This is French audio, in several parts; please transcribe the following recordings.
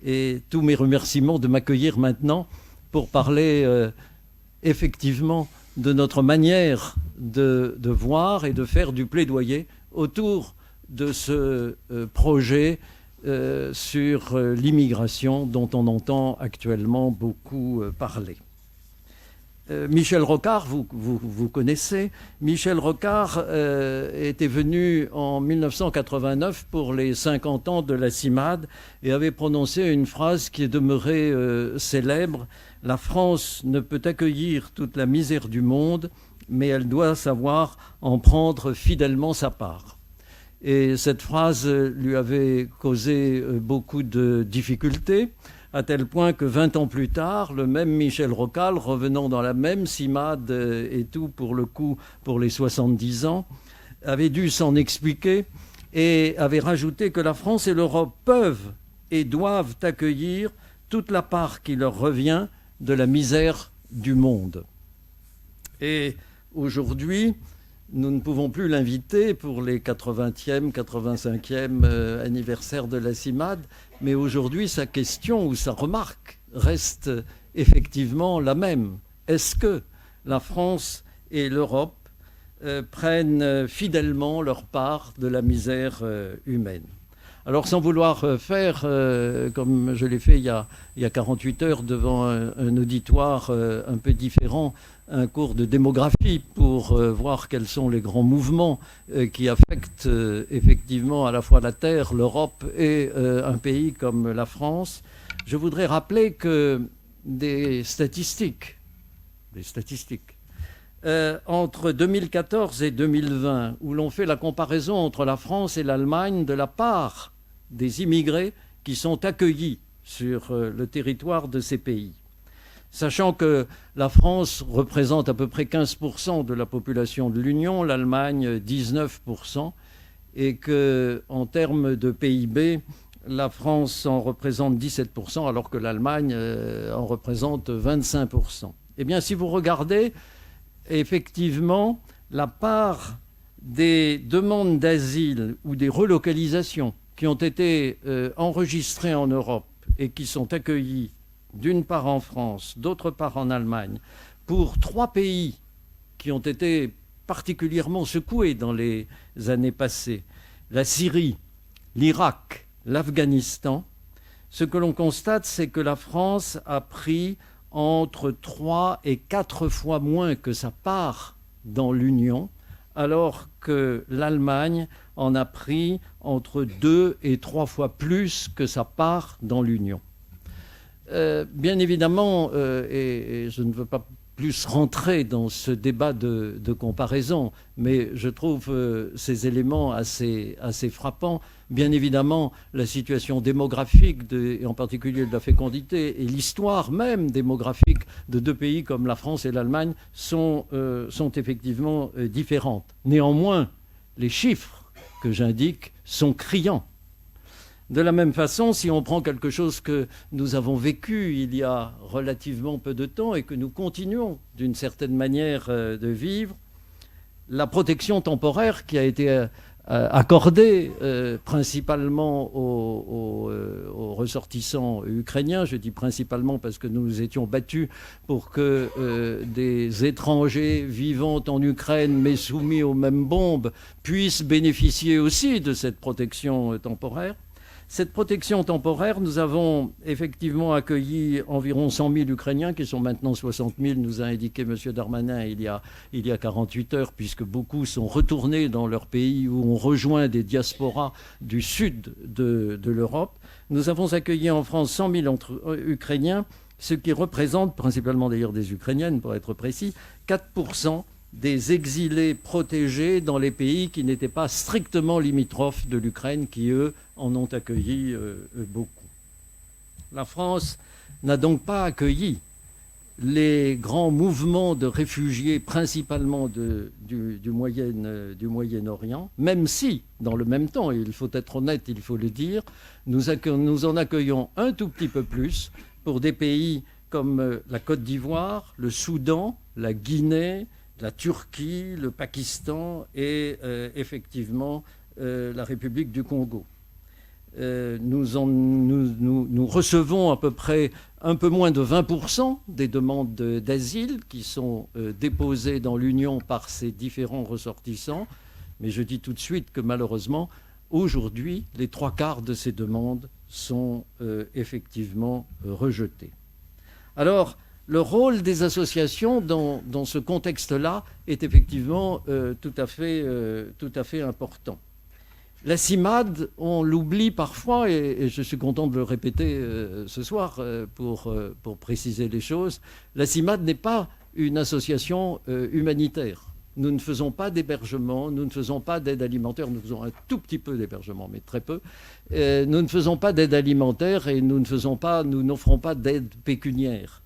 et tous mes remerciements de m'accueillir maintenant pour parler effectivement de notre manière de voir et de faire du plaidoyer autour de ce projet sur l'immigration dont on entend actuellement beaucoup parler. Michel Rocard, vous connaissez. Michel Rocard était venu en 1989 pour les 50 ans de la CIMAD et avait prononcé une phrase qui est demeurée célèbre. La France ne peut accueillir toute la misère du monde, mais elle doit savoir en prendre fidèlement sa part. Et cette phrase lui avait causé beaucoup de difficultés, à tel point que 20 ans plus tard, le même Michel Rocard, revenant dans la même CIMAD et tout pour le coup pour les 70 ans, avait dû s'en expliquer et avait rajouté que la France et l'Europe peuvent et doivent accueillir toute la part qui leur revient de la misère du monde. Et aujourd'hui, nous ne pouvons plus l'inviter pour les 80e, 85e anniversaire de la CIMAD, mais aujourd'hui, sa question ou sa remarque reste effectivement la même. Est-ce que la France et l'Europe prennent fidèlement leur part de la misère humaine ? Alors, sans vouloir faire, comme je l'ai fait il y a 48 heures devant un auditoire un peu différent, un cours de démographie pour voir quels sont les grands mouvements qui affectent effectivement à la fois la Terre, l'Europe et un pays comme la France, je voudrais rappeler que des statistiques entre 2014 et 2020, où l'on fait la comparaison entre la France et l'Allemagne de la part des immigrés qui sont accueillis sur le territoire de ces pays. Sachant que la France représente à peu près 15% de la population de l'Union, l'Allemagne 19%, et qu'en termes de PIB, la France en représente 17%, alors que l'Allemagne en représente 25%. Eh bien, si vous regardez, effectivement, la part des demandes d'asile ou des relocalisations qui ont été enregistrées en Europe et qui sont accueillies d'une part en France, d'autre part en Allemagne, pour 3 pays qui ont été particulièrement secoués dans les années passées, la Syrie, l'Irak, l'Afghanistan, ce que l'on constate, c'est que la France a pris entre 3 et 4 fois moins que sa part dans l'Union, alors que l'Allemagne en a pris entre 2 et 3 fois plus que sa part dans l'Union. Bien évidemment, et je ne veux pas plus rentrer dans ce débat de comparaison, mais je trouve ces éléments assez frappants. Bien évidemment, la situation démographique, et en particulier de la fécondité, et l'histoire même démographique de 2 pays comme la France et l'Allemagne sont effectivement différentes. Néanmoins, les chiffres que j'indique sont criants. De la même façon, si on prend quelque chose que nous avons vécu il y a relativement peu de temps et que nous continuons d'une certaine manière de vivre, la protection temporaire qui a été accordée principalement aux ressortissants ukrainiens, je dis principalement parce que nous nous étions battus pour que des étrangers vivant en Ukraine mais soumis aux mêmes bombes puissent bénéficier aussi de cette protection temporaire. Cette protection temporaire, nous avons effectivement accueilli environ 100 000 Ukrainiens, qui sont maintenant 60 000, nous a indiqué M. Darmanin il y a 48 heures, puisque beaucoup sont retournés dans leur pays ou ont rejoint des diasporas du sud de l'Europe. Nous avons accueilli en France 100 000 Ukrainiens, ce qui représente, principalement d'ailleurs des Ukrainiennes pour être précis, 4% des exilés protégés dans les pays qui n'étaient pas strictement limitrophes de l'Ukraine, qui, eux, en ont accueilli beaucoup. La France n'a donc pas accueilli les grands mouvements de réfugiés, principalement du Moyen-Orient, même si, dans le même temps, et il faut être honnête, il faut le dire, nous en accueillons un tout petit peu plus pour des pays comme la Côte d'Ivoire, le Soudan, la Guinée, la Turquie, le Pakistan et effectivement la République du Congo. nous recevons à peu près un peu moins de 20% des demandes d'asile qui sont déposées dans l'Union par ces différents ressortissants. Mais je dis tout de suite que malheureusement, aujourd'hui, les 3/4 de ces demandes sont effectivement rejetées. Alors, le rôle des associations dans ce contexte-là est effectivement tout à fait important. La CIMAD, on l'oublie parfois, et je suis content de le répéter ce soir pour préciser les choses. La CIMAD n'est pas une association humanitaire. Nous ne faisons pas d'hébergement, nous ne faisons pas d'aide alimentaire, nous faisons un tout petit peu d'hébergement, mais très peu. Nous ne faisons pas d'aide alimentaire et nous n'offrons pas d'aide pécuniaire.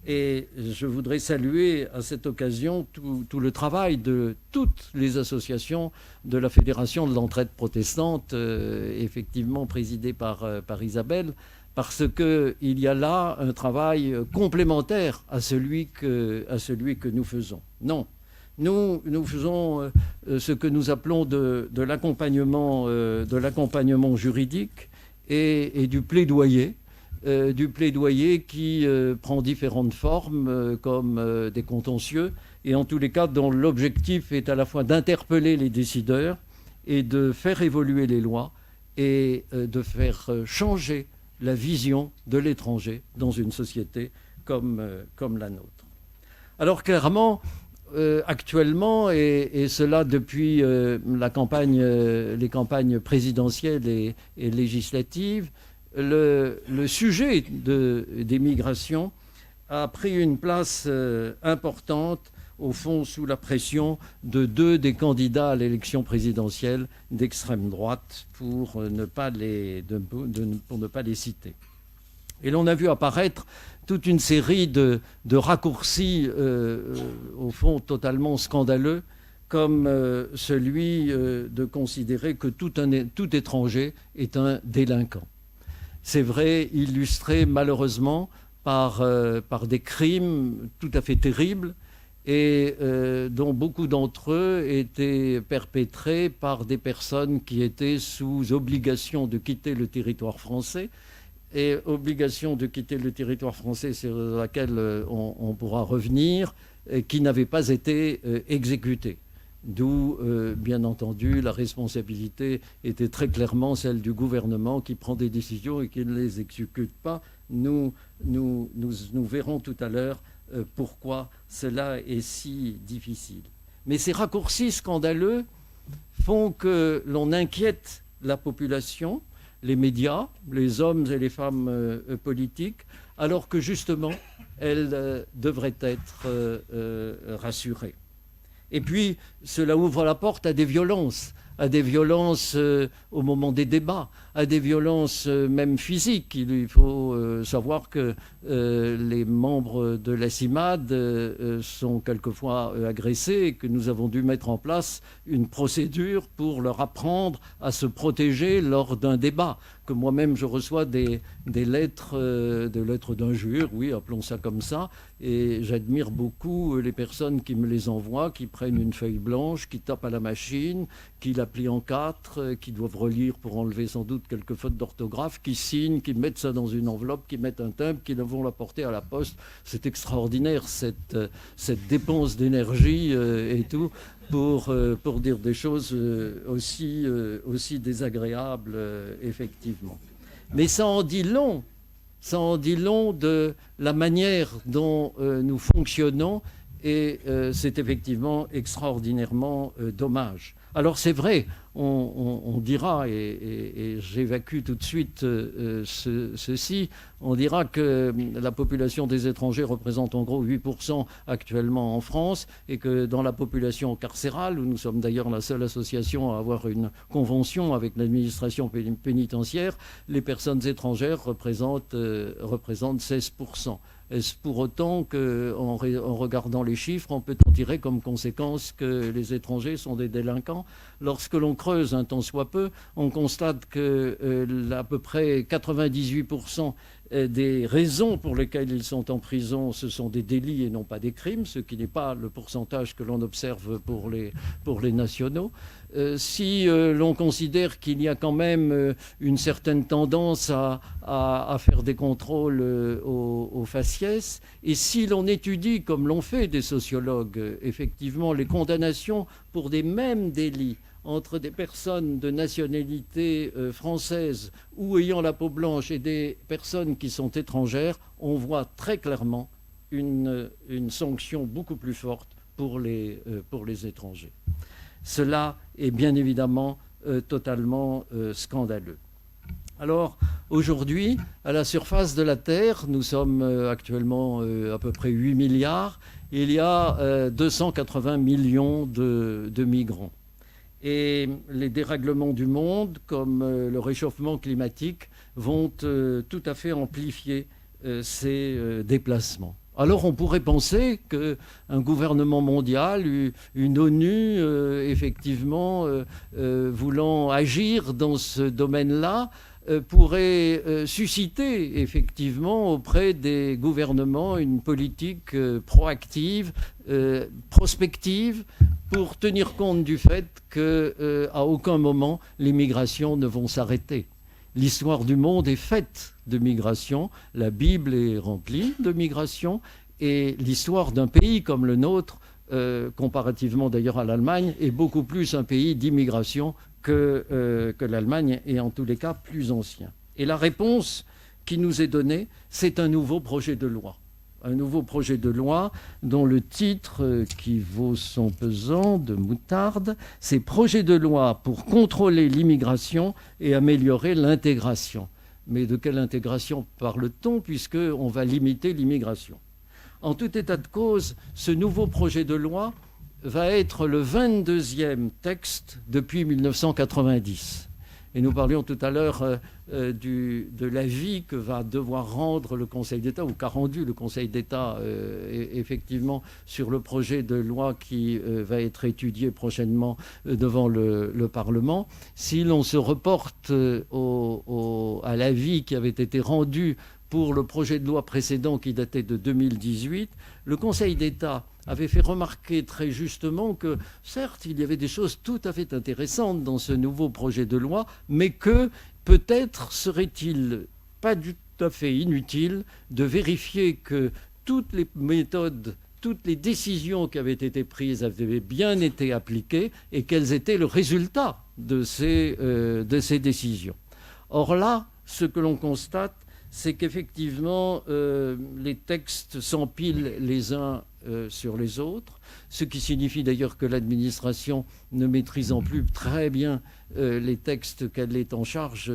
Et je voudrais saluer à cette occasion tout le travail de toutes les associations de la Fédération de l'entraide protestante, effectivement présidée par Isabelle, parce qu'il y a là un travail complémentaire à celui que nous faisons. Non, nous faisons ce que nous appelons de l'accompagnement juridique et du plaidoyer. Du plaidoyer qui prend différentes formes comme des contentieux et en tous les cas dont l'objectif est à la fois d'interpeller les décideurs et de faire évoluer les lois et de faire changer la vision de l'étranger dans une société comme la nôtre. Alors clairement, actuellement, et cela depuis les campagnes présidentielles et législatives, le sujet des migrations a pris une place importante, au fond, sous la pression de 2 des candidats à l'élection présidentielle d'extrême droite, pour ne pas les citer. Et l'on a vu apparaître toute une série de raccourcis, au fond, totalement scandaleux, comme celui de considérer que tout étranger est un délinquant. C'est vrai, illustré malheureusement par des crimes tout à fait terribles et dont beaucoup d'entre eux étaient perpétrés par des personnes qui étaient sous obligation de quitter le territoire français. Et obligation de quitter le territoire français sur laquelle on pourra revenir, qui n'avaient pas été exécutés. D'où, bien entendu, la responsabilité était très clairement celle du gouvernement qui prend des décisions et qui ne les exécute pas. Nous verrons tout à l'heure pourquoi cela est si difficile. Mais ces raccourcis scandaleux font que l'on inquiète la population, les médias, les hommes et les femmes politiques, alors que justement, elles devraient être rassurées. Et puis, cela ouvre la porte à des violences au moment des débats, à des violences même physiques. Il faut savoir que les membres de la CIMAD sont quelquefois agressés et que nous avons dû mettre en place une procédure pour leur apprendre à se protéger lors d'un débat. Que moi-même, je reçois des lettres d'injures, oui, appelons ça comme ça, et j'admire beaucoup les personnes qui me les envoient, qui prennent une feuille blanche, qui tapent à la machine, qui la plient en 4, qui doivent relire pour enlever sans doute quelques fautes d'orthographe, qui signent, qui mettent ça dans une enveloppe, qui mettent un timbre, qui vont la porter à la poste. C'est extraordinaire cette dépense d'énergie et tout pour dire des choses aussi désagréables, effectivement. Mais ça en dit long de la manière dont nous fonctionnons et c'est effectivement extraordinairement dommage. Alors c'est vrai, on dira, et j'évacue tout de suite ceci, on dira que la population des étrangers représente en gros 8% actuellement en France et que dans la population carcérale, où nous sommes d'ailleurs la seule association à avoir une convention avec l'administration pénitentiaire, les personnes étrangères représentent 16%. Est-ce pour autant qu'en regardant les chiffres, on peut en tirer comme conséquence que les étrangers sont des délinquants? Lorsque l'on creuse un tant soit peu, on constate que à peu près 98% des raisons pour lesquelles ils sont en prison, ce sont des délits et non pas des crimes, ce qui n'est pas le pourcentage que l'on observe pour les nationaux. Si l'on considère qu'il y a quand même une certaine tendance à faire des contrôles au faciès, et si l'on étudie, comme l'ont fait des sociologues, effectivement, les condamnations pour des mêmes délits entre des personnes de nationalité française ou ayant la peau blanche et des personnes qui sont étrangères, on voit très clairement une sanction beaucoup plus forte pour les étrangers. Cela est bien évidemment totalement scandaleux. Alors, aujourd'hui, à la surface de la Terre, nous sommes actuellement à peu près 8 milliards, il y a 280 millions de migrants. Et les dérèglements du monde, comme le réchauffement climatique, vont tout à fait amplifier ces déplacements. Alors on pourrait penser qu'un gouvernement mondial, une ONU, effectivement, voulant agir dans ce domaine-là, pourrait susciter effectivement auprès des gouvernements une politique proactive, prospective, pour tenir compte du fait qu'à aucun moment les migrations ne vont s'arrêter. L'histoire du monde est faite de migrations, la Bible est remplie de migrations, et l'histoire d'un pays comme le nôtre, comparativement d'ailleurs à l'Allemagne, est beaucoup plus un pays d'immigration que l'Allemagne, et en tous les cas plus ancien. Et la réponse qui nous est donnée, c'est un nouveau projet de loi. Un nouveau projet de loi dont le titre, qui vaut son pesant de moutarde, c'est « Projet de loi pour contrôler l'immigration et améliorer l'intégration ». Mais de quelle intégration parle-t-on, puisqu'on va limiter l'immigration? En tout état de cause, ce nouveau projet de loi va être le 22e texte depuis 1990. Et nous parlions tout à l'heure de l'avis que va devoir rendre le Conseil d'État, ou qu'a rendu le Conseil d'État, effectivement, sur le projet de loi qui va être étudié prochainement devant le Parlement. Si l'on se reporte à l'avis qui avait été rendu pour le projet de loi précédent qui datait de 2018, le Conseil d'État avait fait remarquer très justement que, certes, il y avait des choses tout à fait intéressantes dans ce nouveau projet de loi, mais que peut-être serait-il pas tout à fait inutile de vérifier que toutes les méthodes, toutes les décisions qui avaient été prises avaient bien été appliquées et quels étaient le résultat de ces décisions. Or là, ce que l'on constate, c'est qu'effectivement, les textes s'empilent les uns sur les autres, ce qui signifie d'ailleurs que l'administration, ne maîtrisant plus très bien les textes qu'elle est en charge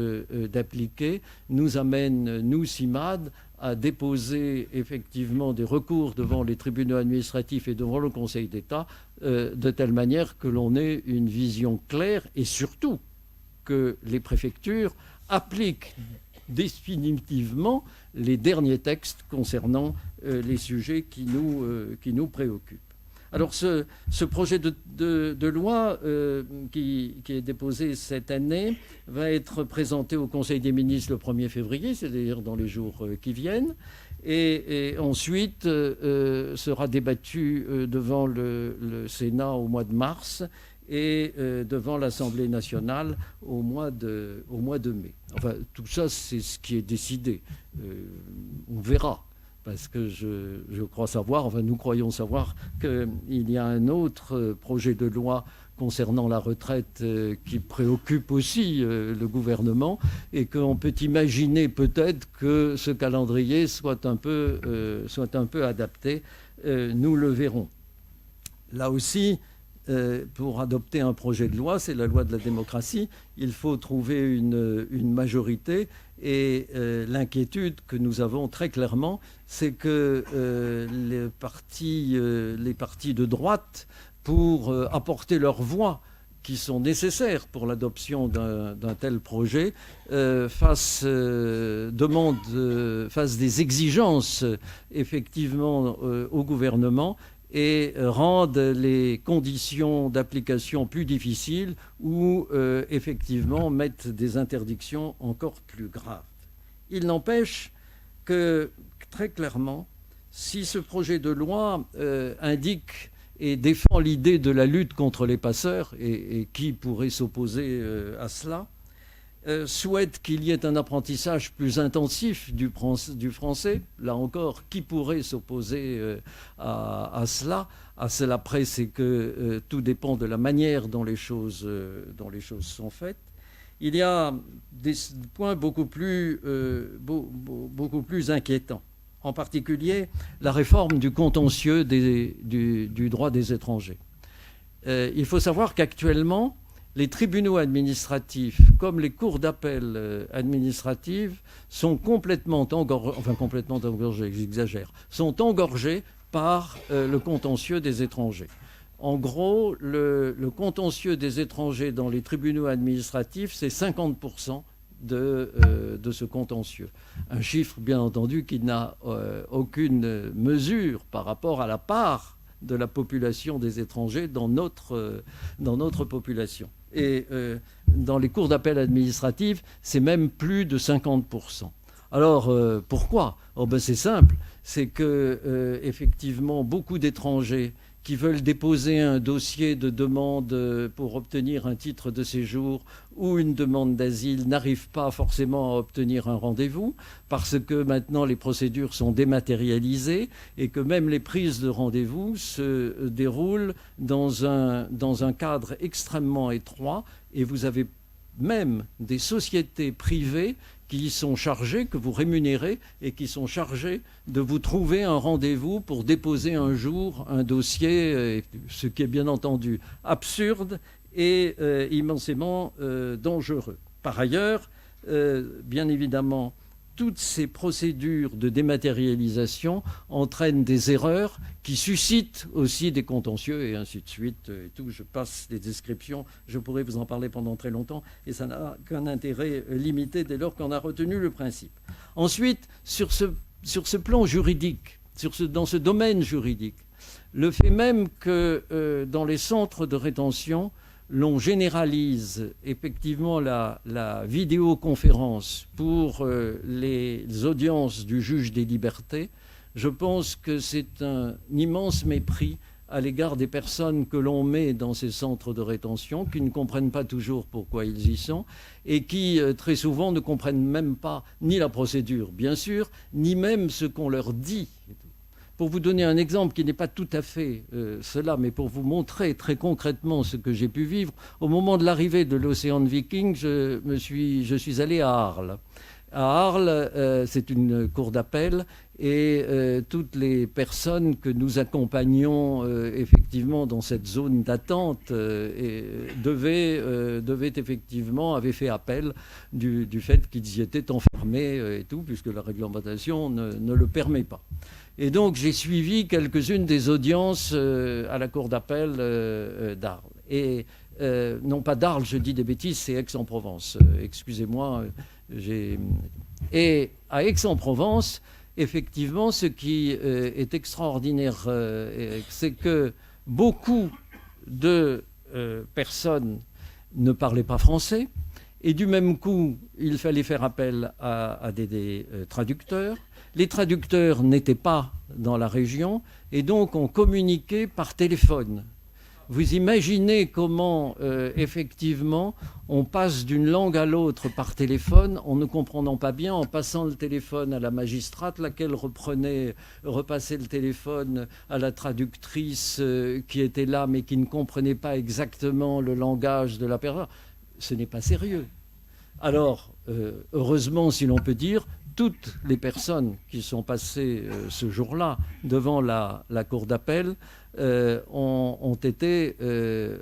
d'appliquer, nous amène, nous, CIMAD, à déposer effectivement des recours devant les tribunaux administratifs et devant le Conseil d'État, de telle manière que l'on ait une vision claire et surtout que les préfectures appliquent définitivement les derniers textes concernant les sujets qui nous préoccupent. Alors ce projet de loi qui est déposé cette année va être présenté au Conseil des ministres le 1er février, c'est-à-dire dans les jours qui viennent, et ensuite sera débattu devant le Sénat au mois de mars et devant l'Assemblée nationale au mois de mai. Enfin, tout ça, c'est ce qui est décidé. On verra, parce que je crois savoir, enfin nous croyons savoir qu'il y a un autre projet de loi concernant la retraite qui préoccupe aussi le gouvernement, et qu'on peut imaginer peut-être que ce calendrier soit un peu adapté. Nous le verrons. Là aussi, pour adopter un projet de loi, c'est la loi de la démocratie, il faut trouver une majorité, et l'inquiétude que nous avons très clairement, c'est que les partis de droite, pour apporter leur voix qui sont nécessaires pour l'adoption d'un tel projet, fassent des exigences effectivement au gouvernement, et rendent les conditions d'application plus difficiles, ou effectivement mettent des interdictions encore plus graves. Il n'empêche que, très clairement, si ce projet de loi indique et défend l'idée de la lutte contre les passeurs, et qui pourrait s'opposer à cela, souhaite qu'il y ait un apprentissage plus intensif du français. Là encore, qui pourrait s'opposer à cela? À cela près, c'est que tout dépend de la manière dont les choses sont faites. Il y a des points beaucoup plus inquiétants. En particulier, la réforme du contentieux du droit des étrangers. Il faut savoir qu'actuellement, les tribunaux administratifs, comme les cours d'appel administratives, sont complètement engorgés, j'exagère, sont engorgés par le contentieux des étrangers. En gros, le contentieux des étrangers dans les tribunaux administratifs, c'est 50% de ce contentieux. Un chiffre, bien entendu, qui n'a aucune mesure par rapport à la part de la population des étrangers dans notre population. Et dans les cours d'appel administratifs, c'est même plus de 50%. Alors, pourquoi ? C'est simple, c'est que effectivement, beaucoup d'étrangers qui veulent déposer un dossier de demande pour obtenir un titre de séjour ou une demande d'asile n'arrivent pas forcément à obtenir un rendez-vous parce que maintenant les procédures sont dématérialisées et que même les prises de rendez-vous se déroulent dans un cadre extrêmement étroit, et vous avez même des sociétés privées qui sont chargées, que vous rémunérez, et qui sont chargées de vous trouver un rendez-vous pour déposer un jour un dossier, ce qui est bien entendu absurde et immensément dangereux. Par ailleurs, bien évidemment, toutes ces procédures de dématérialisation entraînent des erreurs qui suscitent aussi des contentieux et ainsi de suite. Et tout. Je passe des descriptions, je pourrais vous en parler pendant très longtemps et ça n'a qu'un intérêt limité dès lors qu'on a retenu le principe. Ensuite, sur ce plan juridique, dans ce domaine juridique, le fait même que dans les centres de rétention, l'on généralise effectivement la vidéoconférence pour les audiences du juge des libertés, je pense que c'est un immense mépris à l'égard des personnes que l'on met dans ces centres de rétention, qui ne comprennent pas toujours pourquoi ils y sont, et qui très souvent ne comprennent même pas ni la procédure, bien sûr, ni même ce qu'on leur dit. Pour vous donner un exemple qui n'est pas tout à fait cela, mais pour vous montrer très concrètement ce que j'ai pu vivre, au moment de l'arrivée de l'Océan Viking, je suis allé à Arles. À Arles, c'est une cour d'appel et toutes les personnes que nous accompagnons effectivement dans cette zone d'attente avaient fait appel du fait qu'ils y étaient enfermés et tout, puisque la réglementation ne le permet pas. Et donc j'ai suivi quelques-unes des audiences à la cour d'appel d'Arles. Et non pas d'Arles, je dis des bêtises, c'est Aix-en-Provence. Excusez-moi. Et à Aix-en-Provence, effectivement, ce qui est extraordinaire, c'est que beaucoup de personnes ne parlaient pas français. Et du même coup, il fallait faire appel à des traducteurs. Les traducteurs n'étaient pas dans la région et donc on communiquait par téléphone. Vous imaginez comment, effectivement, on passe d'une langue à l'autre par téléphone en ne comprenant pas bien, en passant le téléphone à la magistrate, laquelle repassait le téléphone à la traductrice qui était là mais qui ne comprenait pas exactement le langage de la personne. Ce n'est pas sérieux. Alors, heureusement, si l'on peut dire, toutes les personnes qui sont passées ce jour-là devant la cour d'appel ont été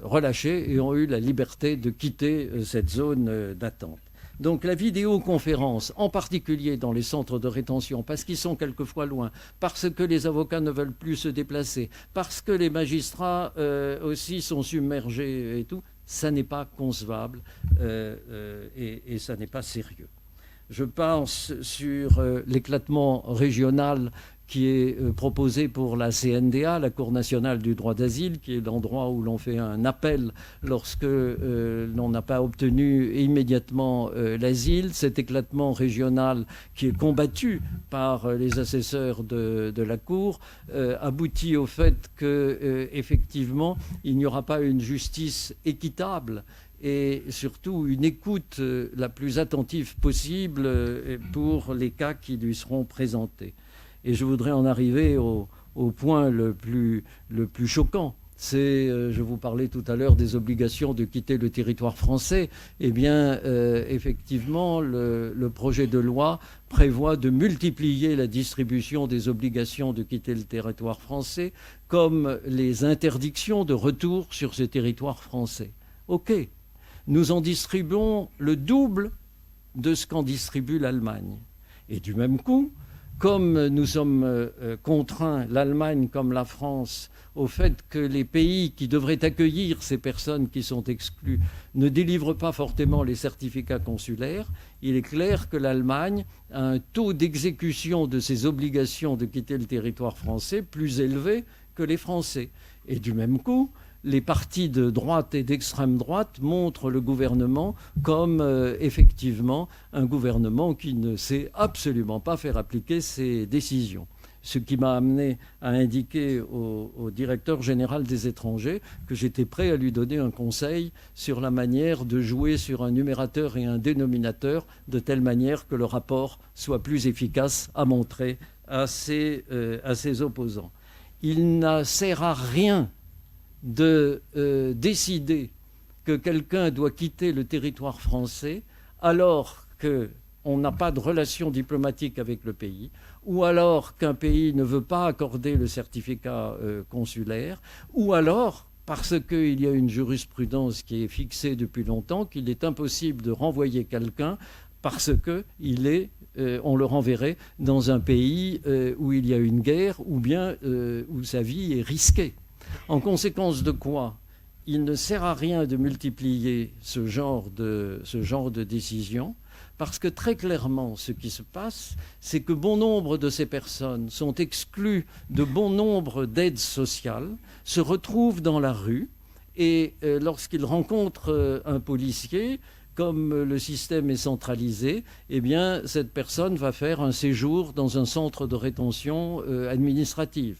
relâchées et ont eu la liberté de quitter cette zone d'attente. Donc la vidéoconférence, en particulier dans les centres de rétention, parce qu'ils sont quelquefois loin, parce que les avocats ne veulent plus se déplacer, parce que les magistrats aussi sont submergés et tout, ça n'est pas concevable et ça n'est pas sérieux. Je pense sur l'éclatement régional qui est proposé pour la CNDA, la Cour nationale du droit d'asile, qui est l'endroit où l'on fait un appel lorsque l'on n'a pas obtenu immédiatement l'asile. Cet éclatement régional qui est combattu par les assesseurs de la Cour aboutit au fait qu'effectivement, il n'y aura pas une justice équitable et surtout une écoute la plus attentive possible pour les cas qui lui seront présentés. Et je voudrais en arriver au point le plus choquant. C'est, je vous parlais tout à l'heure des obligations de quitter le territoire français. Eh bien, effectivement, le projet de loi prévoit de multiplier la distribution des obligations de quitter le territoire français, comme les interdictions de retour sur ce territoire français. OK, nous en distribuons le double de ce qu'en distribue l'Allemagne. Et du même coup, comme nous sommes contraints, l'Allemagne comme la France, au fait que les pays qui devraient accueillir ces personnes qui sont exclues ne délivrent pas fortement les certificats consulaires, il est clair que l'Allemagne a un taux d'exécution de ses obligations de quitter le territoire français plus élevé que les Français. Et du même coup, les partis de droite et d'extrême droite montrent le gouvernement comme effectivement un gouvernement qui ne sait absolument pas faire appliquer ses décisions. Ce qui m'a amené à indiquer au directeur général des étrangers que j'étais prêt à lui donner un conseil sur la manière de jouer sur un numérateur et un dénominateur de telle manière que le rapport soit plus efficace à montrer à ses opposants. Il ne sert à rien de décider que quelqu'un doit quitter le territoire français alors qu'on n'a pas de relation diplomatique avec le pays, ou alors qu'un pays ne veut pas accorder le certificat consulaire, ou alors parce qu'il y a une jurisprudence qui est fixée depuis longtemps qu'il est impossible de renvoyer quelqu'un parce qu'on le renverrait dans un pays où il y a une guerre ou bien où sa vie est risquée. En conséquence de quoi, il ne sert à rien de multiplier ce genre de décisions, parce que très clairement, ce qui se passe, c'est que bon nombre de ces personnes sont exclues de bon nombre d'aides sociales, se retrouvent dans la rue, et lorsqu'ils rencontrent un policier, comme le système est centralisé, eh bien, cette personne va faire un séjour dans un centre de rétention administrative.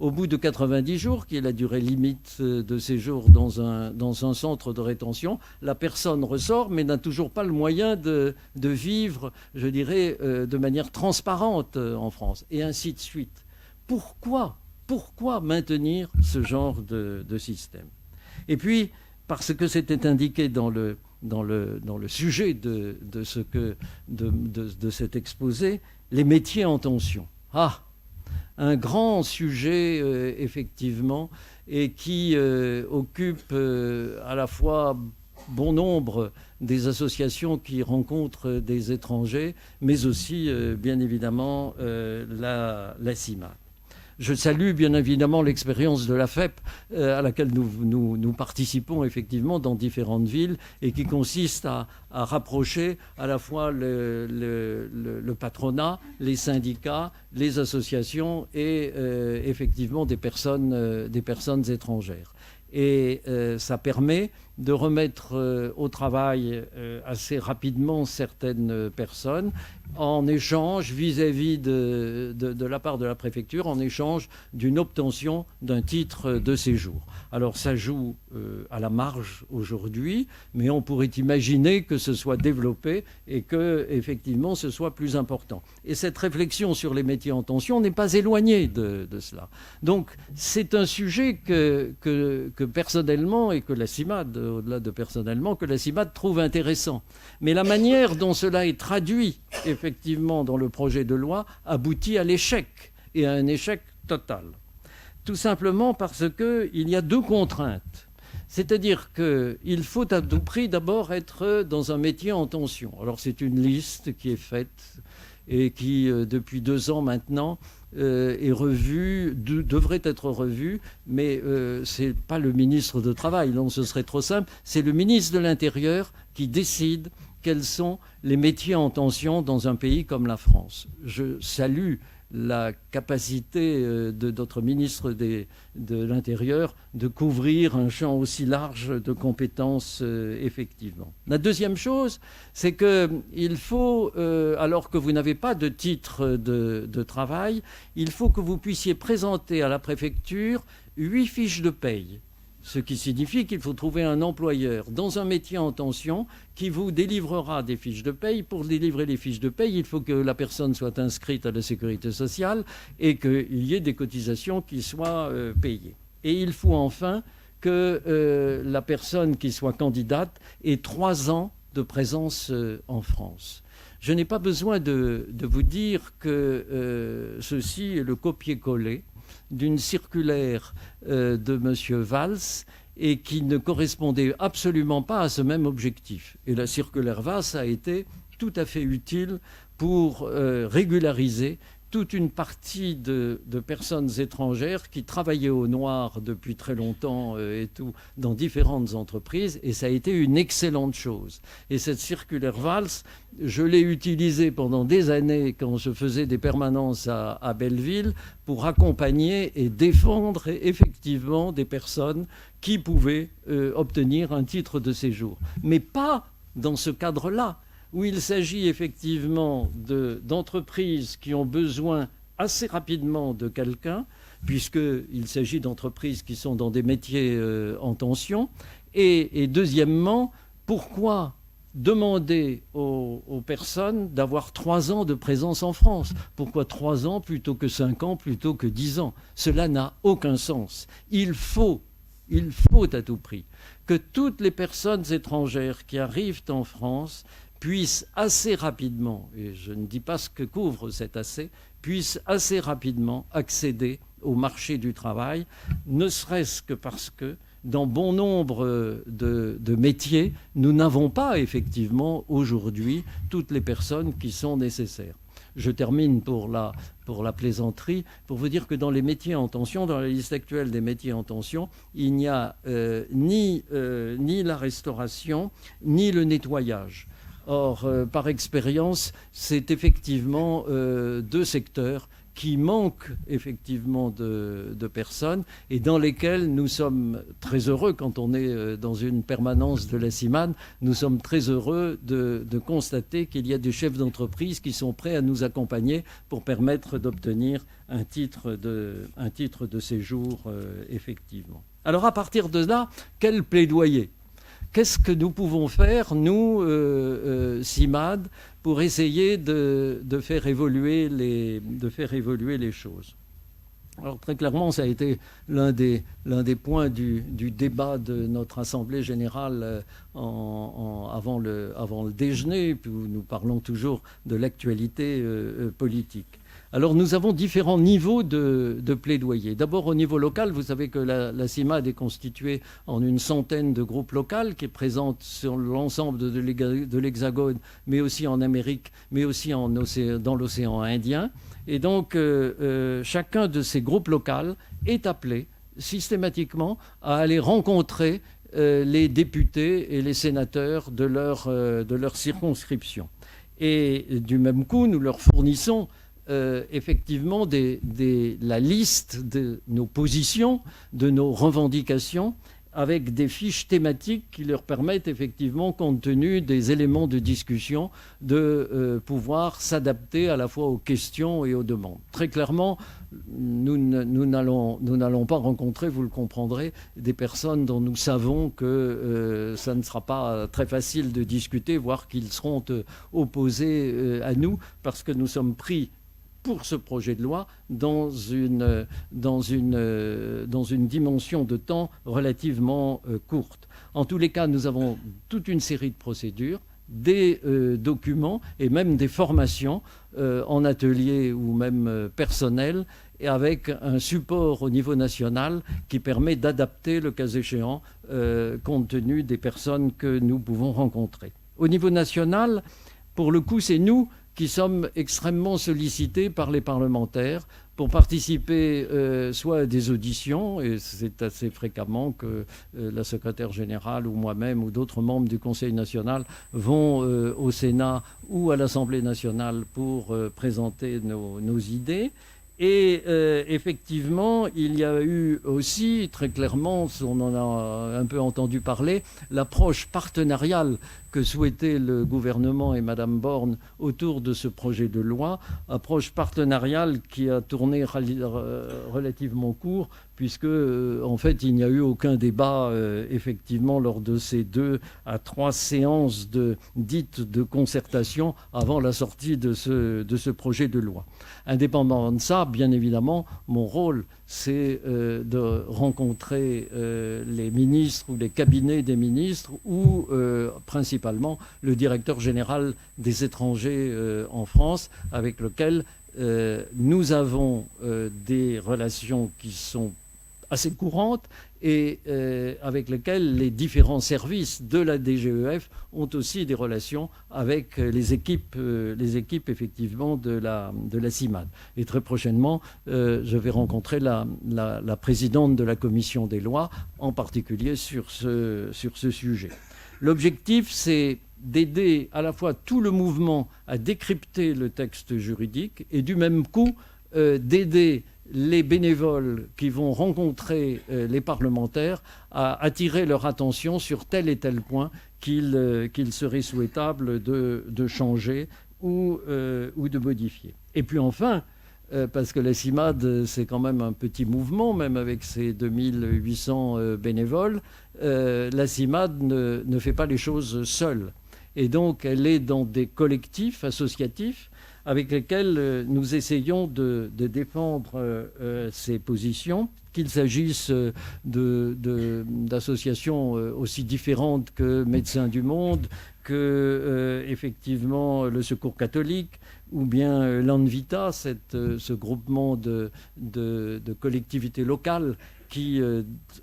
Au bout de 90 jours, qui est la durée limite de séjour dans un centre de rétention, la personne ressort, mais n'a toujours pas le moyen de vivre, je dirais, de manière transparente en France, et ainsi de suite. Pourquoi maintenir ce genre de système? Et puis, parce que c'était indiqué dans le sujet de cet exposé, les métiers en tension. Un grand sujet, effectivement, et qui occupe à la fois bon nombre des associations qui rencontrent des étrangers, mais aussi, bien évidemment, la CIMAD. Je salue bien évidemment l'expérience de la FEP à laquelle nous participons effectivement dans différentes villes et qui consiste à rapprocher à la fois le patronat, les syndicats, les associations et effectivement des personnes étrangères. Et ça permet de remettre au travail assez rapidement certaines personnes en échange vis-à-vis de la part de la préfecture, en échange d'une obtention d'un titre de séjour. Alors ça joue à la marge aujourd'hui, mais on pourrait imaginer que ce soit développé et que effectivement ce soit plus important. Et cette réflexion sur les métiers en tension n'est pas éloignée de cela. Donc c'est un sujet que personnellement, et que la CIMAD, au-delà de personnellement, que la CIMAD trouve intéressant. Mais la manière dont cela est traduit effectivement dans le projet de loi aboutit à l'échec, et à un échec total. Tout simplement parce qu'il y a deux contraintes. C'est-à-dire qu'il faut à tout prix d'abord être dans un métier en tension. Alors c'est une liste qui est faite et qui, depuis 2 ans maintenant, est revue, devrait être revue, mais ce n'est pas le ministre du Travail, donc ce serait trop simple. C'est le ministre de l'Intérieur qui décide quels sont les métiers en tension dans un pays comme la France. Je salue la capacité de notre ministre de l'Intérieur de couvrir un champ aussi large de compétences, effectivement. La deuxième chose, c'est qu'il faut, alors que vous n'avez pas de titre de travail, il faut que vous puissiez présenter à la préfecture 8 fiches de paye. Ce qui signifie qu'il faut trouver un employeur dans un métier en tension qui vous délivrera des fiches de paye. Pour délivrer les fiches de paye, il faut que la personne soit inscrite à la sécurité sociale et qu'il y ait des cotisations qui soient payées. Et il faut enfin que la personne qui soit candidate ait 3 ans de présence en France. Je n'ai pas besoin de vous dire que ceci est le copier-coller d'une circulaire de M. Valls et qui ne correspondait absolument pas à ce même objectif. Et la circulaire Valls a été tout à fait utile pour régulariser toute une partie de personnes étrangères qui travaillaient au noir depuis très longtemps et tout, dans différentes entreprises, et ça a été une excellente chose. Et cette circulaire Valls, je l'ai utilisée pendant des années quand je faisais des permanences à Belleville pour accompagner et défendre effectivement des personnes qui pouvaient obtenir un titre de séjour. Mais pas dans ce cadre-là, où il s'agit effectivement d'entreprises qui ont besoin assez rapidement de quelqu'un, puisqu'il s'agit d'entreprises qui sont dans des métiers en tension. Et deuxièmement, pourquoi demander aux personnes d'avoir 3 ans de présence en France? Pourquoi 3 ans plutôt que 5 ans, plutôt que 10 ans? Cela n'a aucun sens. Il faut à tout prix que toutes les personnes étrangères qui arrivent en France puissent assez rapidement, et je ne dis pas ce que couvre cet assez, puissent assez rapidement accéder au marché du travail, ne serait-ce que parce que dans bon nombre de métiers, nous n'avons pas effectivement aujourd'hui toutes les personnes qui sont nécessaires. Je termine pour la plaisanterie, pour vous dire que dans les métiers en tension, dans la liste actuelle des métiers en tension, il n'y a ni la restauration, ni le nettoyage. Or, par expérience, c'est effectivement 2 secteurs qui manquent effectivement de personnes et dans lesquels nous sommes très heureux, quand on est dans une permanence de la CIMAD, nous sommes très heureux de constater qu'il y a des chefs d'entreprise qui sont prêts à nous accompagner pour permettre d'obtenir un titre de séjour, effectivement. Alors à partir de là, quel plaidoyer ? Qu'est-ce que nous pouvons faire, nous, CIMAD, pour essayer de faire évoluer les choses? Alors très clairement, ça a été l'un des points du débat de notre Assemblée générale avant le déjeuner, où nous parlons toujours de l'actualité politique. Alors nous avons différents niveaux de plaidoyer. D'abord au niveau local, vous savez que la CIMAD est constituée en une centaine de groupes locaux qui présentent sur l'ensemble de l'Hexagone, mais aussi en Amérique, mais aussi dans l'océan Indien. Et donc chacun de ces groupes locaux est appelé systématiquement à aller rencontrer les députés et les sénateurs de leur circonscription. Et du même coup, nous leur fournissons effectivement la liste de nos positions, de nos revendications, avec des fiches thématiques qui leur permettent effectivement, compte tenu des éléments de discussion, de pouvoir s'adapter à la fois aux questions et aux demandes. Très clairement, nous n'allons pas rencontrer, vous le comprendrez, des personnes dont nous savons que ça ne sera pas très facile de discuter, voire qu'ils seront opposés à nous, parce que nous sommes pris pour ce projet de loi dans une dimension de temps relativement courte. En tous les cas, nous avons toute une série de procédures, des documents et même des formations en atelier ou même personnel, et avec un support au niveau national qui permet d'adapter, le cas échéant, compte tenu des personnes que nous pouvons rencontrer. Au niveau national, pour le coup, c'est nous qui sommes extrêmement sollicités par les parlementaires pour participer soit à des auditions, et c'est assez fréquemment que la secrétaire générale ou moi-même ou d'autres membres du Conseil national vont au Sénat ou à l'Assemblée nationale pour présenter nos idées. Et effectivement, il y a eu aussi, très clairement, on en a un peu entendu parler, l'approche partenariale que souhaitait le gouvernement et Mme Borne autour de ce projet de loi, approche partenariale qui a tourné relativement court, puisque en fait il n'y a eu aucun débat effectivement lors de ces 2 à 3 séances dites de concertation avant la sortie de ce projet de loi. Indépendamment de ça, bien évidemment, mon rôle, c'est de rencontrer les ministres ou les cabinets des ministres ou principalement le directeur général des étrangers en France, avec lequel nous avons des relations qui sont assez courantes et avec lesquelles les différents services de la DGEF ont aussi des relations avec les équipes effectivement de la CIMAD. Et très prochainement, je vais rencontrer la présidente de la commission des lois, en particulier sur ce sujet. L'objectif, c'est d'aider à la fois tout le mouvement à décrypter le texte juridique et du même coup d'aider les bénévoles qui vont rencontrer les parlementaires à attirer leur attention sur tel et tel point qu'il serait souhaitable de changer ou de modifier. Et puis enfin, parce que la CIMAD, c'est quand même un petit mouvement, même avec ses 2800 bénévoles, la CIMAD ne fait pas les choses seule. Et donc, elle est dans des collectifs associatifs avec lesquels nous essayons de défendre ces positions, qu'il s'agisse d'associations aussi différentes que Médecins du Monde, que effectivement le Secours catholique, ou bien l'Anvita, ce groupement de collectivités locales qui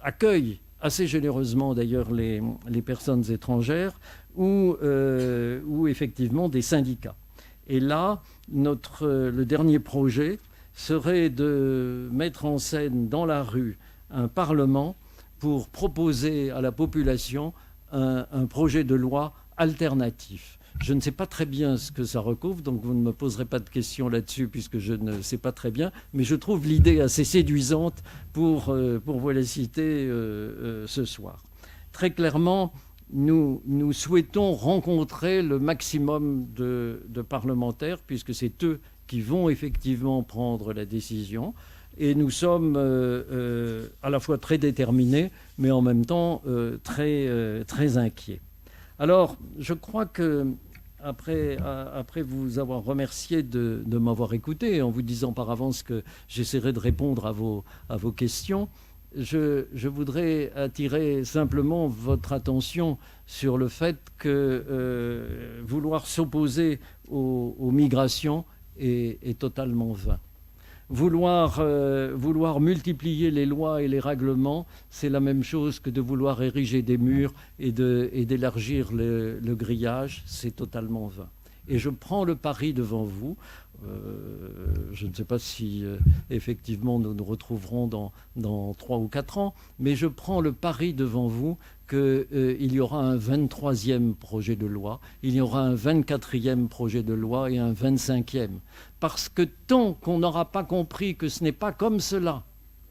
accueille assez généreusement d'ailleurs les personnes étrangères, ou effectivement des syndicats. Et là, le dernier projet serait de mettre en scène dans la rue un parlement pour proposer à la population un projet de loi alternatif. Je ne sais pas très bien ce que ça recouvre, donc vous ne me poserez pas de questions là-dessus puisque je ne sais pas très bien, mais je trouve l'idée assez séduisante pour vous la citer ce soir. Très clairement, nous souhaitons rencontrer le maximum de parlementaires, puisque c'est eux qui vont effectivement prendre la décision. Et nous sommes à la fois très déterminés, mais en même temps très inquiets. Alors, je crois que après vous avoir remercié de m'avoir écouté, en vous disant par avance que j'essaierai de répondre à vos questions, je voudrais attirer simplement votre attention sur le fait que vouloir s'opposer aux migrations est totalement vain. Vouloir multiplier les lois et les règlements, c'est la même chose que de vouloir ériger des murs et d'élargir le grillage, c'est totalement vain. Et je prends le pari devant vous, je ne sais pas si effectivement nous nous retrouverons dans 3 ou 4 ans, mais je prends le pari devant vous qu'il y aura un 23e projet de loi, il y aura un 24e projet de loi et un 25e. Parce que tant qu'on n'aura pas compris que ce n'est pas comme cela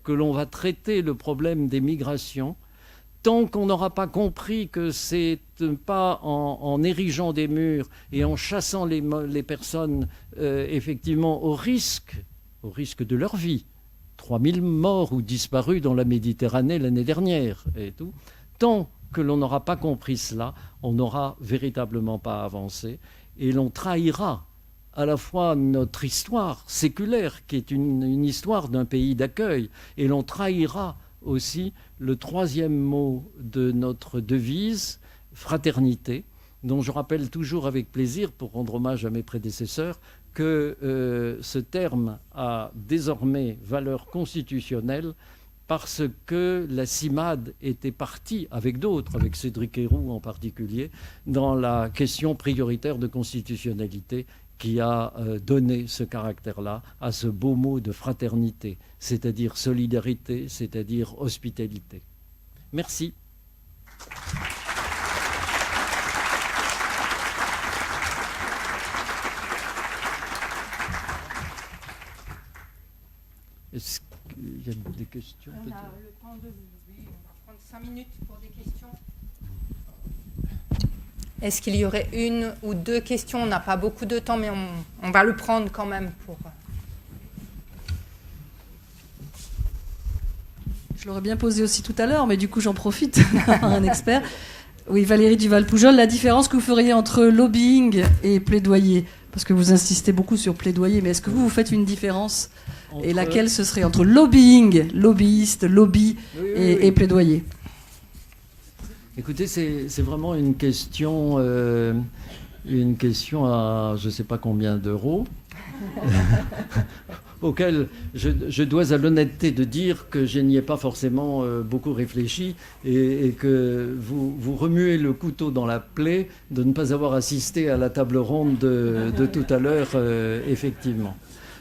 que l'on va traiter le problème des migrations, tant qu'on n'aura pas compris que c'est pas en érigeant des murs et en chassant les personnes effectivement au risque de leur vie, 3000 morts ou disparus dans la Méditerranée l'année dernière et tout, tant que l'on n'aura pas compris cela, on n'aura véritablement pas avancé et l'on trahira à la fois notre histoire séculaire, qui est une histoire d'un pays d'accueil, et l'on trahira aussi le 3e mot de notre devise, fraternité, dont je rappelle toujours avec plaisir, pour rendre hommage à mes prédécesseurs, que ce terme a désormais valeur constitutionnelle parce que la CIMAD était partie, avec d'autres, avec Cédric Herrou en particulier, dans la question prioritaire de constitutionnalité qui a donné ce caractère-là à ce beau mot de fraternité, c'est-à-dire solidarité, c'est-à-dire hospitalité. Merci. Est-ce qu'il y a des questions? On a le temps de... Oui, on va prendre 5 minutes pour des questions. Est-ce qu'il y aurait une ou deux questions? On n'a pas beaucoup de temps, mais on va le prendre quand même pour... Je l'aurais bien posé aussi tout à l'heure, mais du coup j'en profite d'avoir un expert. Oui, Valérie Duval-Poujol, la différence que vous feriez entre lobbying et plaidoyer, parce que vous insistez beaucoup sur plaidoyer, mais est-ce que vous faites une différence? Et laquelle ce serait entre lobbying, lobbyiste, lobby et plaidoyer? Écoutez, c'est vraiment une question à je ne sais pas combien d'euros, auquel je dois à l'honnêteté de dire que je n'y ai pas forcément beaucoup réfléchi et que vous remuez le couteau dans la plaie de ne pas avoir assisté à la table ronde de tout à l'heure, effectivement.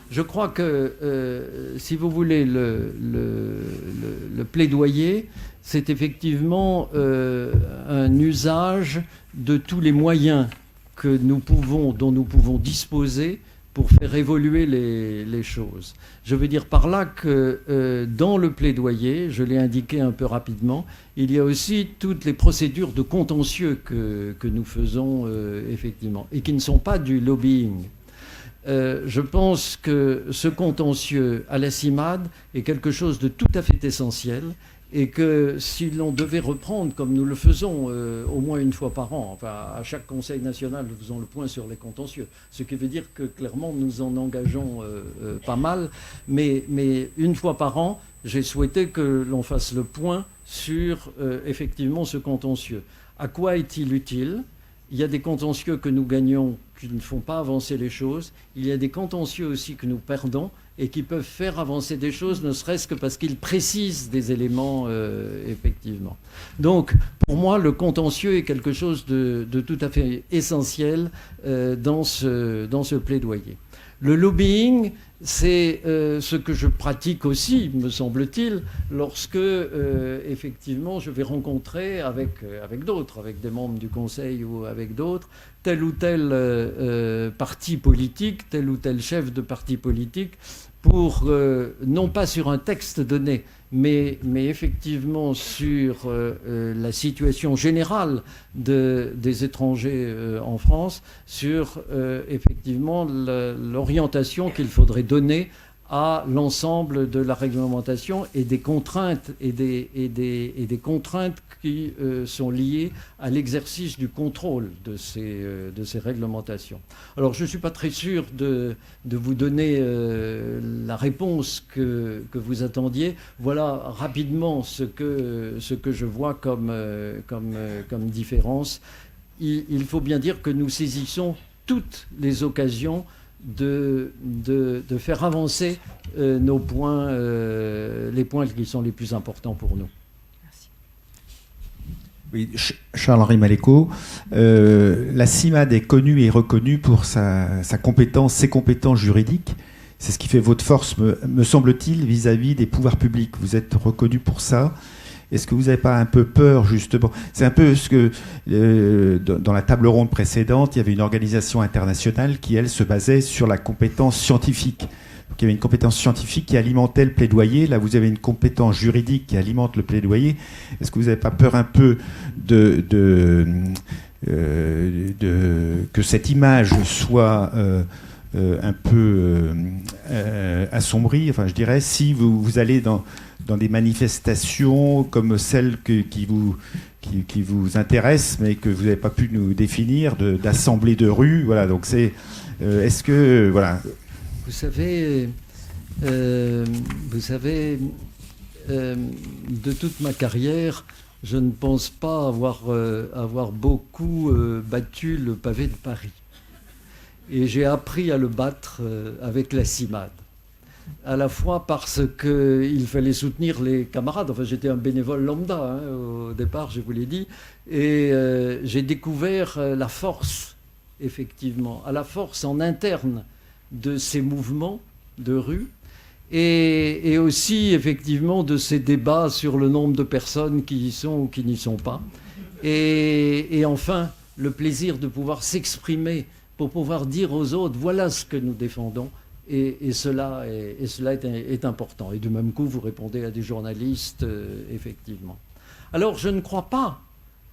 Je crois que, si vous voulez, le plaidoyer, c'est effectivement un usage de tous les moyens dont nous pouvons disposer pour faire évoluer les choses. Je veux dire par là que dans le plaidoyer, je l'ai indiqué un peu rapidement, il y a aussi toutes les procédures de contentieux que nous faisons effectivement, et qui ne sont pas du lobbying. Je pense que ce contentieux à la CIMAD est quelque chose de tout à fait essentiel et que si l'on devait reprendre, comme nous le faisons au moins une fois par an, enfin à chaque Conseil national nous faisons le point sur les contentieux, ce qui veut dire que clairement nous en engageons pas mal, mais une fois par an, j'ai souhaité que l'on fasse le point sur effectivement ce contentieux. À quoi est-il utile ? Il y a des contentieux que nous gagnons qui ne font pas avancer les choses. Il y a des contentieux aussi que nous perdons et qui peuvent faire avancer des choses, ne serait-ce que parce qu'ils précisent des éléments, effectivement. Donc, pour moi, le contentieux est quelque chose de tout à fait essentiel dans ce plaidoyer. Le lobbying, c'est ce que je pratique aussi, me semble-t-il, lorsque, effectivement, je vais rencontrer avec d'autres, avec des membres du Conseil ou avec d'autres, tel ou tel parti politique, tel ou tel chef de parti politique, pour, non pas sur un texte donné, mais effectivement sur la situation générale des étrangers en France, sur effectivement l'orientation qu'il faudrait donner à l'ensemble de la réglementation et des contraintes et des contraintes qui sont liées à l'exercice du contrôle de ces réglementations. Alors je ne suis pas très sûr de vous donner la réponse que vous attendiez. Voilà rapidement ce que je vois comme différence. Il faut bien dire que nous saisissons toutes les occasions de faire avancer nos points, les points qui sont les plus importants pour nous. Merci. Oui, Charles-Henri Maléco. La CIMAD est connue et reconnue pour sa compétence, ses compétences juridiques. C'est ce qui fait votre force, me semble-t-il, vis-à-vis des pouvoirs publics. Vous êtes reconnu pour ça. Est-ce que vous n'avez pas un peu peur, justement? C'est un peu ce que, dans la table ronde précédente, il y avait une organisation internationale qui, elle, se basait sur la compétence scientifique. Donc, il y avait une compétence scientifique qui alimentait le plaidoyer. Là, vous avez une compétence juridique qui alimente le plaidoyer. Est-ce que vous n'avez pas peur un peu que cette image soit un peu assombrie, enfin, je dirais, si vous allez dans des manifestations comme celles qui vous intéressent, mais que vous n'avez pas pu nous définir, d'assemblées de rue, voilà. Donc c'est, est-ce que, voilà. Vous savez, de toute ma carrière, je ne pense pas avoir beaucoup battu le pavé de Paris. Et j'ai appris à le battre avec la CIMAD. À la fois parce qu'il fallait soutenir les camarades. Enfin, j'étais un bénévole lambda au départ, je vous l'ai dit. Et j'ai découvert la force effectivement, à la force en interne de ces mouvements de rue et aussi, effectivement, de ces débats sur le nombre de personnes qui y sont ou qui n'y sont pas. Et enfin, le plaisir de pouvoir s'exprimer pour pouvoir dire aux autres, voilà ce que nous défendons. Et cela est important. Et du même coup, vous répondez à des journalistes, effectivement. Alors, je ne crois pas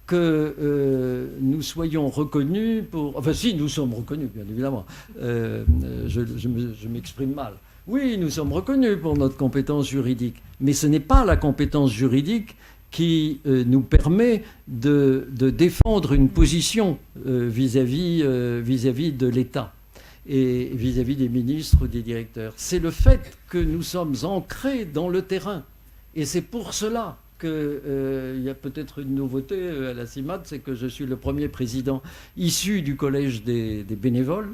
que nous soyons reconnus pour... Enfin, si, nous sommes reconnus, bien évidemment. Je m'exprime mal. Oui, nous sommes reconnus pour notre compétence juridique. Mais ce n'est pas la compétence juridique qui nous permet de défendre une position vis-à-vis de l'État et vis-à-vis des ministres ou des directeurs. C'est le fait que nous sommes ancrés dans le terrain. Et c'est pour cela qu'il y a peut-être une nouveauté à la CIMAD, c'est que je suis le premier président issu du collège des bénévoles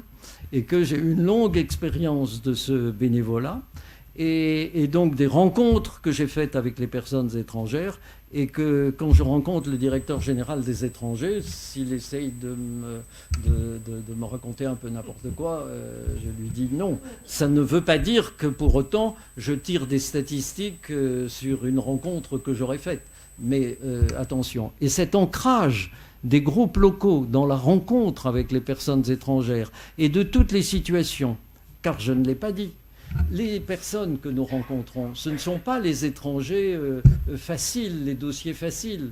et que j'ai une longue expérience de ce bénévolat et donc des rencontres que j'ai faites avec les personnes étrangères et que quand je rencontre le directeur général des étrangers, s'il essaye de me raconter un peu n'importe quoi, je lui dis non. Ça ne veut pas dire que pour autant je tire des statistiques sur une rencontre que j'aurais faite. Mais attention. Et cet ancrage des groupes locaux dans la rencontre avec les personnes étrangères et de toutes les situations, car je ne l'ai pas dit, les personnes que nous rencontrons, ce ne sont pas les étrangers faciles, les dossiers faciles,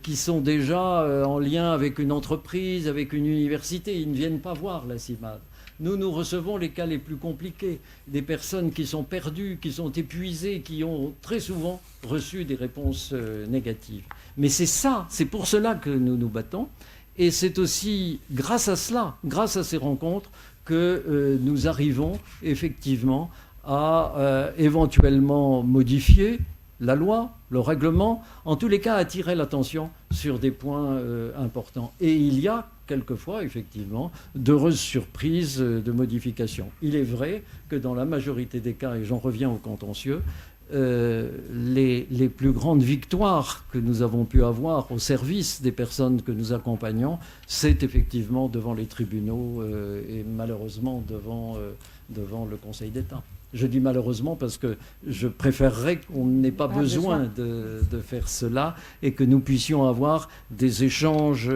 qui sont déjà en lien avec une entreprise, avec une université. Ils ne viennent pas voir la CIMAD. Nous recevons les cas les plus compliqués, des personnes qui sont perdues, qui sont épuisées, qui ont très souvent reçu des réponses négatives. Mais c'est pour cela que nous nous battons. Et c'est aussi grâce à cela, grâce à ces rencontres, que nous arrivons effectivement à éventuellement modifier la loi, le règlement, en tous les cas attirer l'attention sur des points importants. Et il y a quelquefois, effectivement, d'heureuses surprises de modification. Il est vrai que dans la majorité des cas, et j'en reviens au contentieux, les plus grandes victoires que nous avons pu avoir au service des personnes que nous accompagnons, c'est effectivement devant les tribunaux et malheureusement devant le Conseil d'État. Je dis malheureusement parce que je préférerais qu'on n'ait pas besoin de faire cela et que nous puissions avoir des échanges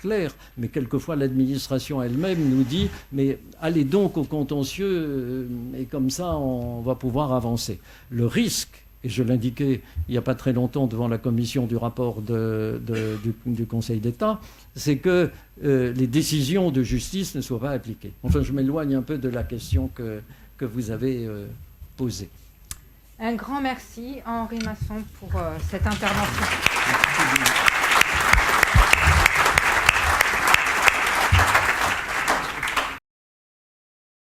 clairs. Mais quelquefois, l'administration elle-même nous dit « mais allez donc au contentieux et comme ça, on va pouvoir avancer ». Le risque, et je l'indiquais il n'y a pas très longtemps devant la commission du rapport du Conseil d'État, c'est que les décisions de justice ne soient pas appliquées. Enfin, je m'éloigne un peu de la question que vous avez posée. Un grand merci à Henri Masson pour cette intervention.